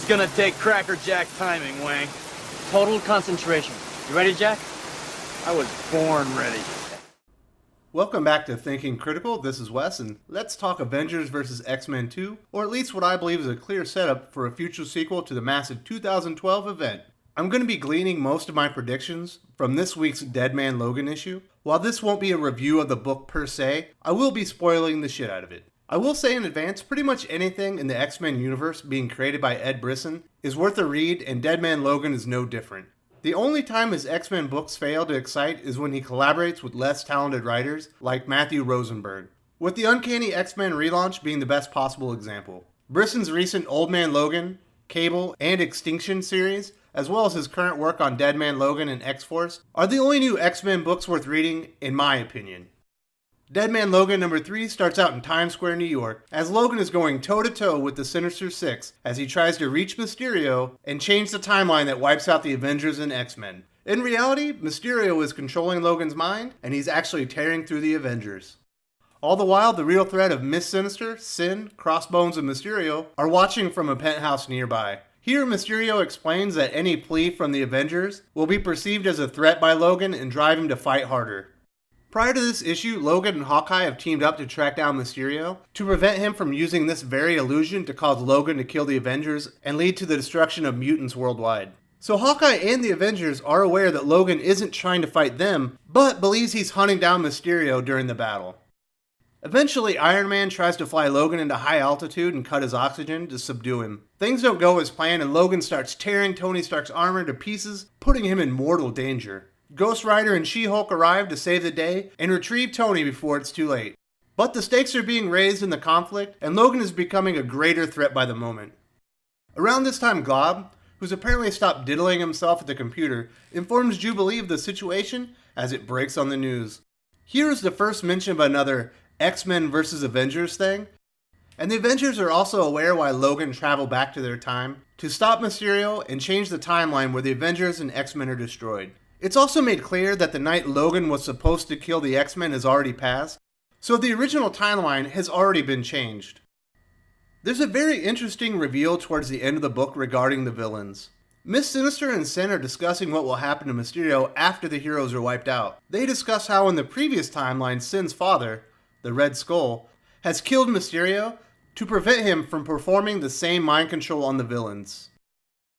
is gonna take crackerjack timing, Wang. Total concentration. You ready, Jack? I was born ready. Welcome back to Thinking Critical. This is Wes, and let's talk Avengers Versus X-Men 2, or at least what I believe is a clear setup for a future sequel to the massive 2012 event. I'm going to be gleaning most of my predictions from this week's Dead Man Logan issue. While this won't be a review of the book per se, I will be spoiling the shit out of it. I will say in advance, pretty much anything in the X-Men universe being created by Ed Brisson is worth a read, and Dead Man Logan is no different. The only time his X-Men books fail to excite is when he collaborates with less talented writers like Matthew Rosenberg, with the Uncanny X-Men relaunch being the best possible example. Brisson's recent Old Man Logan, Cable, and Extinction series, as well as his current work on Dead Man Logan and X-Force, are the only new X-Men books worth reading, in my opinion. Dead Man Logan number 3 starts out in Times Square, New York, as Logan is going toe-to-toe with the Sinister Six as he tries to reach Mysterio and change the timeline that wipes out the Avengers and X-Men. In reality, Mysterio is controlling Logan's mind, and he's actually tearing through the Avengers. All the while, the real threat of Miss Sinister, Sin, Crossbones, and Mysterio are watching from a penthouse nearby. Here, Mysterio explains that any plea from the Avengers will be perceived as a threat by Logan and drive him to fight harder. Prior to this issue, Logan and Hawkeye have teamed up to track down Mysterio to prevent him from using this very illusion to cause Logan to kill the Avengers and lead to the destruction of mutants worldwide. So Hawkeye and the Avengers are aware that Logan isn't trying to fight them, but believes he's hunting down Mysterio during the battle. Eventually, Iron Man tries to fly Logan into high altitude and cut his oxygen to subdue him. Things don't go as planned, and Logan starts tearing Tony Stark's armor to pieces, putting him in mortal danger. Ghost Rider and She-Hulk arrive to save the day and retrieve Tony before it's too late. But the stakes are being raised in the conflict, and Logan is becoming a greater threat by the moment. Around this time, Glob, who's apparently stopped diddling himself at the computer, informs Jubilee of the situation as it breaks on the news. Here is the first mention of another X-Men versus Avengers thing, and the Avengers are also aware why Logan traveled back to their time to stop Mysterio and change the timeline where the Avengers and X-Men are destroyed. It's also made clear that the night Logan was supposed to kill the X-Men has already passed, so the original timeline has already been changed. There's a very interesting reveal towards the end of the book regarding the villains. Miss Sinister and Sin are discussing what will happen to Mysterio after the heroes are wiped out. They discuss how in the previous timeline Sin's father, the Red Skull, has killed Mysterio to prevent him from performing the same mind control on the villains.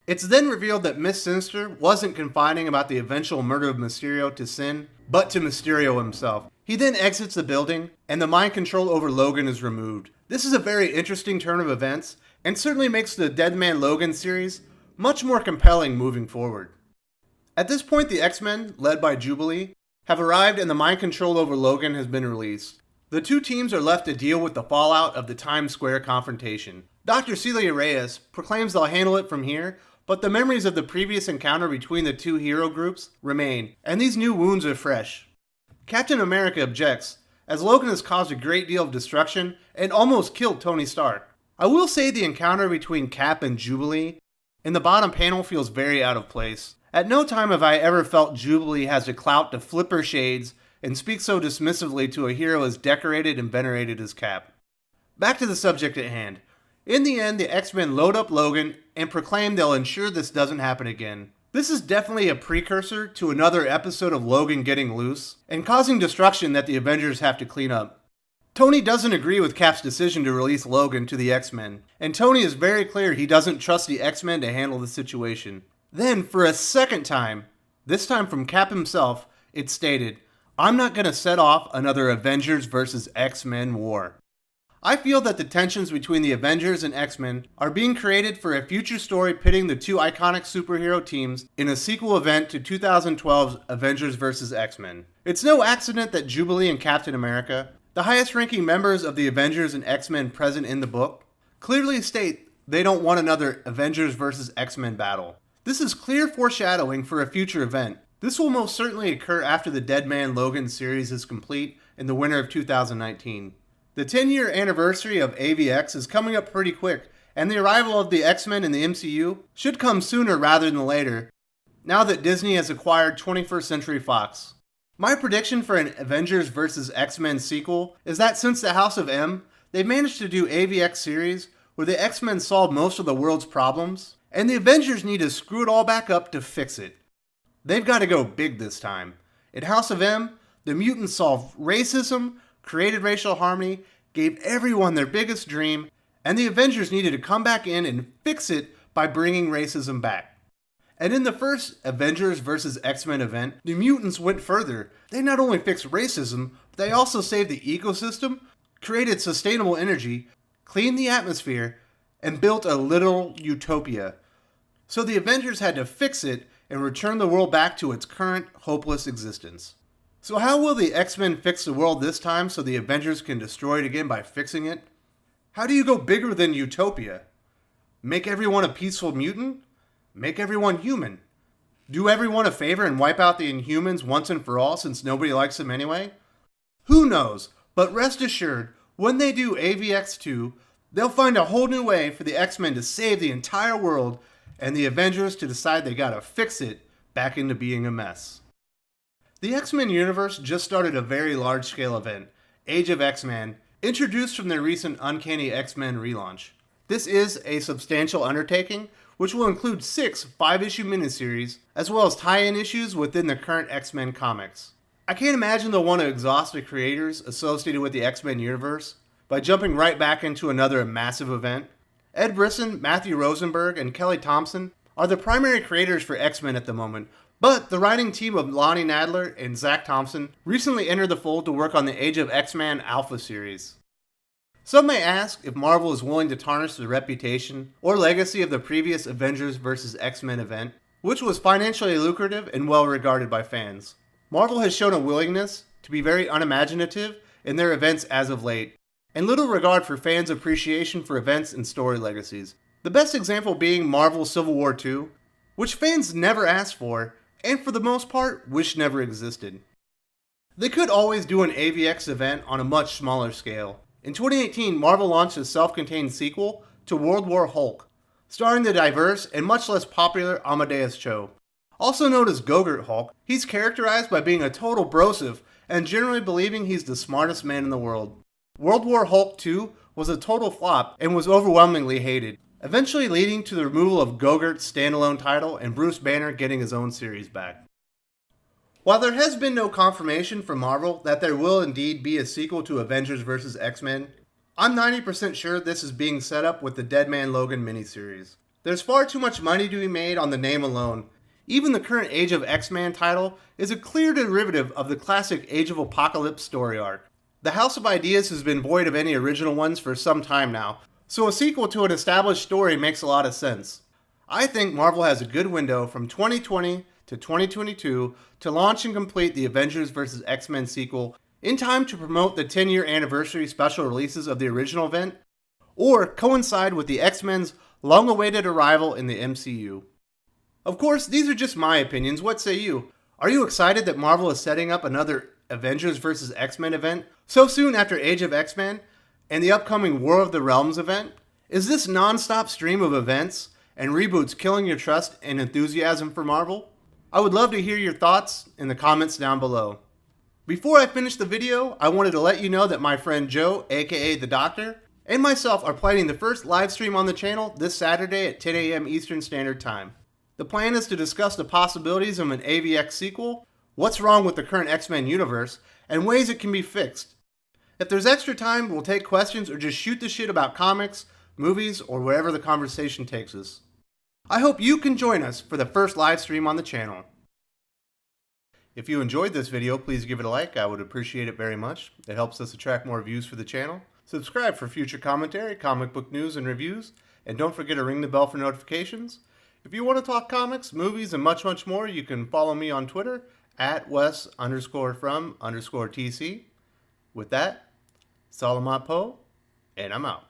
It's then revealed that Miss Sinister wasn't confiding about the eventual murder of Mysterio to Sin, but to Mysterio himself. He then exits the building, and the mind control over Logan is removed. This is a very interesting turn of events, and certainly makes the Dead Man Logan series much more compelling moving forward. At this point, the X-Men, led by Jubilee, have arrived and the mind control over Logan has been released. The two teams are left to deal with the fallout of the Times Square confrontation. Dr. Celia Reyes proclaims they'll handle it from here, but the memories of the previous encounter between the two hero groups remain, and these new wounds are fresh. Captain America objects, as Logan has caused a great deal of destruction and almost killed Tony Stark. I will say the encounter between Cap and Jubilee in the bottom panel feels very out of place. At no time have I ever felt Jubilee has the clout to flip her shades and speak so dismissively to a hero as decorated and venerated as Cap. Back to the subject at hand. In the end, the X-Men load up Logan and proclaim they'll ensure this doesn't happen again. This is definitely a precursor to another episode of Logan getting loose and causing destruction that the Avengers have to clean up. Tony doesn't agree with Cap's decision to release Logan to the X-Men, and Tony is very clear he doesn't trust the X-Men to handle the situation. Then, for a second time, this time from Cap himself, it's stated, "I'm not going to set off another Avengers Versus X-Men War." I feel that the tensions between the Avengers and X-Men are being created for a future story pitting the two iconic superhero teams in a sequel event to 2012's Avengers vs. X-Men. It's no accident that Jubilee and Captain America, the highest-ranking members of the Avengers and X-Men present in the book, clearly state they don't want another Avengers vs. X-Men battle. This is clear foreshadowing for a future event. This will most certainly occur after the Dead Man Logan series is complete in the winter of 2019. The 10-year anniversary of AVX is coming up pretty quick, and the arrival of the X-Men in the MCU should come sooner rather than later, now that Disney has acquired 21st Century Fox. My prediction for an Avengers vs. X-Men sequel is that since the House of M, they've managed to do AVX series where the X-Men solve most of the world's problems, and the Avengers need to screw it all back up to fix it. They've got to go big this time. In House of M, the mutants solved racism, created racial harmony, gave everyone their biggest dream, and the Avengers needed to come back in and fix it by bringing racism back. And in the first Avengers Versus X-Men event, the mutants went further. They not only fixed racism, but they also saved the ecosystem, created sustainable energy, cleaned the atmosphere, and built a literal utopia. So the Avengers had to fix it and return the world back to its current hopeless existence. So how will the X-Men fix the world this time so the Avengers can destroy it again by fixing it? How do you go bigger than utopia? Make everyone a peaceful mutant? Make everyone human? Do everyone a favor and wipe out the Inhumans once and for all since nobody likes them anyway? Who knows, but rest assured, when they do AVX2, they'll find a whole new way for the X-Men to save the entire world and the Avengers to decide they gotta fix it back into being a mess. The X-Men universe just started a very large-scale event, Age of X-Men, introduced from their recent Uncanny X-Men relaunch. This is a substantial undertaking, which will include 6 5-issue miniseries, as well as tie-in issues within the current X-Men comics. I can't imagine they'll want to exhaust the creators associated with the X-Men universe by jumping right back into another massive event. Ed Brisson, Matthew Rosenberg, and Kelly Thompson are the primary creators for X-Men at the moment, but the writing team of Lonnie Nadler and Zach Thompson recently entered the fold to work on the Age of X-Men Alpha series. Some may ask if Marvel is willing to tarnish the reputation or legacy of the previous Avengers Versus X-Men event, which was financially lucrative and well regarded by fans. Marvel has shown a willingness to be very unimaginative in their events as of late, and little regard for fans' appreciation for events and story legacies. The best example being Marvel's Civil War II, which fans never asked for, and for the most part, wish never existed. They could always do an AVX event on a much smaller scale. In 2018, Marvel launched a self-contained sequel to World War Hulk, starring the diverse and much less popular Amadeus Cho. Also known as Gogurt Hulk, he's characterized by being a total brosif and generally believing he's the smartest man in the world. World War Hulk 2 was a total flop and was overwhelmingly hated, eventually leading to the removal of Gogurt's standalone title and Bruce Banner getting his own series back. While there has been no confirmation from Marvel that there will indeed be a sequel to Avengers Versus X-Men, I'm 90% sure this is being set up with the Dead Man Logan miniseries. There's far too much money to be made on the name alone. Even the current Age of X-Men title is a clear derivative of the classic Age of Apocalypse story arc. The House of Ideas has been void of any original ones for some time now, so a sequel to an established story makes a lot of sense. I think Marvel has a good window from 2020 to 2022 to launch and complete the Avengers vs. X-Men sequel in time to promote the 10-year anniversary special releases of the original event, or coincide with the X-Men's long-awaited arrival in the MCU. Of course, these are just my opinions. What say you? Are you excited that Marvel is setting up another Avengers vs. X-Men event so soon after Age of X-Men and the upcoming War of the Realms event? Is this non-stop stream of events and reboots killing your trust and enthusiasm for Marvel? I would love to hear your thoughts in the comments down below. Before I finish the video, I wanted to let you know that my friend Joe, aka The Doctor, and myself are planning the first live stream on the channel this Saturday at 10 a.m. Eastern Standard Time. The plan is to discuss the possibilities of an AVX sequel, what's wrong with the current X-Men universe, and ways it can be fixed. If there's extra time, we'll take questions or just shoot the shit about comics, movies, or wherever the conversation takes us. I hope you can join us for the first live stream on the channel. If you enjoyed this video, please give it a like. I would appreciate it very much. It helps us attract more views for the channel. Subscribe for future commentary, comic book news, and reviews. And don't forget to ring the bell for notifications. If you want to talk comics, movies, and much, much more, you can follow me on Twitter at Wes_from_TC. With that, Salamat Po, and I'm out.